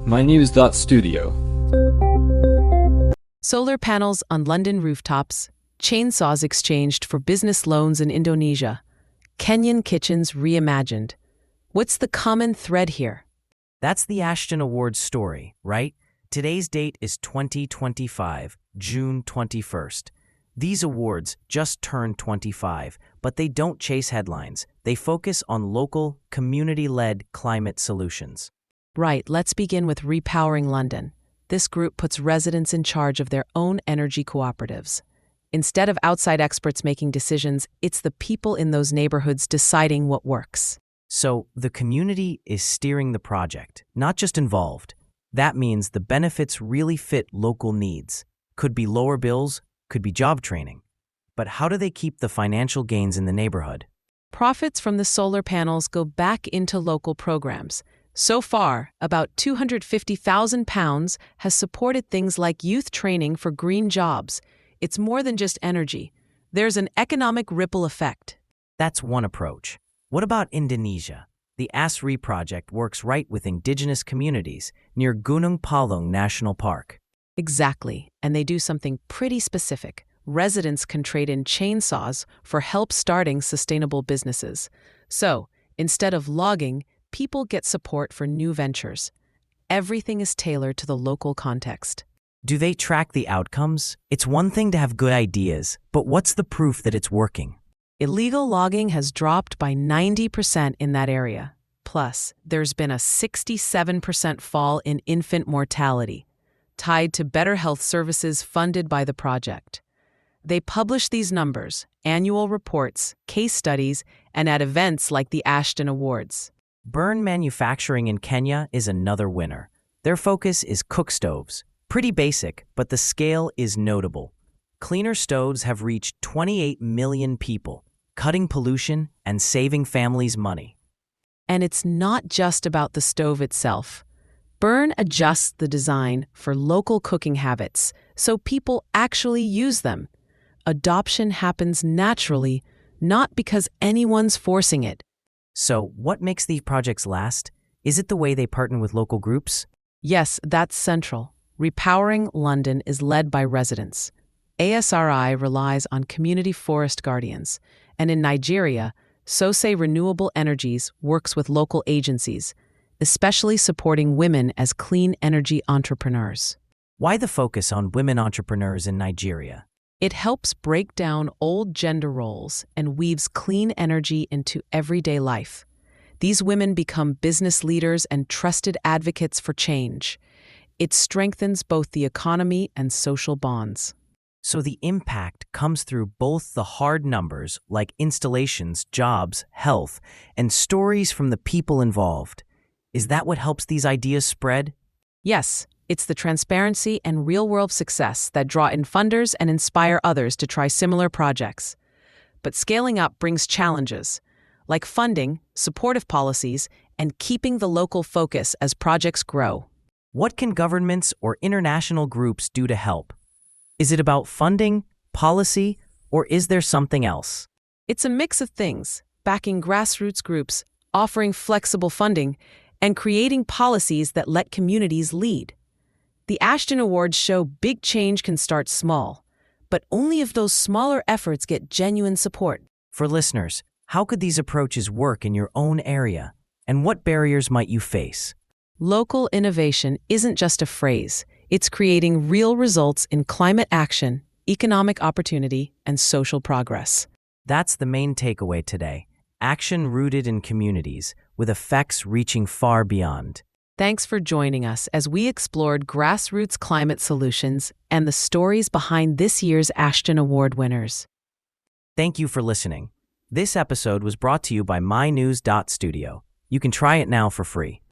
mynews.studio. Solar panels on London rooftops, chainsaws exchanged for business loans in Indonesia, Kenyan kitchens reimagined. What's the common thread here? That's the Ashden Awards story, right? Today's date is 2025, June 21st. These awards just turned 25, but they don't chase headlines. They focus on local, community-led climate solutions. Right, let's begin with Repowering London. This group puts residents in charge of their own energy cooperatives. Instead of outside experts making decisions, it's the people in those neighborhoods deciding what works. So the community is steering the project, not just involved. That means the benefits really fit local needs. Could be lower bills, could be job training. But how do they keep the financial gains in the neighborhood? Profits from the solar panels go back into local programs. So far, about £250,000 has supported things like youth training for green jobs. It's more than just energy. There's an economic ripple effect. That's one approach. What about Indonesia? The ASRI project works right with indigenous communities near Gunung Palung National Park. Exactly, and they do something pretty specific. Residents can trade in chainsaws for help starting sustainable businesses. So, instead of logging, people get support for new ventures. Everything is tailored to the local context. Do they track the outcomes? It's one thing to have good ideas, but what's the proof that it's working? Illegal logging has dropped by 90% in that area. Plus, there's been a 67% fall in infant mortality, tied to better health services funded by the project. They publish these numbers, annual reports, case studies, and at events like the Ashden Awards. Burn Manufacturing in Kenya is another winner. Their focus is cook stoves. Pretty basic, but the scale is notable. Cleaner stoves have reached 28 million people, cutting pollution and saving families money. And it's not just about the stove itself. Burn adjusts the design for local cooking habits, so people actually use them. Adoption happens naturally, not because anyone's forcing it. So, what makes these projects last? Is it the way they partner with local groups? Yes, that's central. Repowering London is led by residents. ASRI relies on community forest guardians. And in Nigeria, Sose Renewable Energies works with local agencies, especially supporting women as clean energy entrepreneurs. Why the focus on women entrepreneurs in Nigeria? It helps break down old gender roles and weaves clean energy into everyday life. These women become business leaders and trusted advocates for change. It strengthens both the economy and social bonds. So the impact comes through both the hard numbers, like installations, jobs, health, and stories from the people involved. Is that what helps these ideas spread? Yes, it's the transparency and real-world success that draw in funders and inspire others to try similar projects. But scaling up brings challenges, like funding, supportive policies, and keeping the local focus as projects grow. What can governments or international groups do to help? Is it about funding, policy, or is there something else? It's a mix of things, backing grassroots groups, offering flexible funding, and creating policies that let communities lead. The Ashden Awards show big change can start small, but only if those smaller efforts get genuine support. For listeners, how could these approaches work in your own area, and what barriers might you face? Local innovation isn't just a phrase. It's creating real results in climate action, economic opportunity, and social progress. That's the main takeaway today. Action rooted in communities, with effects reaching far beyond. Thanks for joining us as we explored grassroots climate solutions and the stories behind this year's Ashden Award winners. Thank you for listening. This episode was brought to you by mynews.studio. You can try it now for free.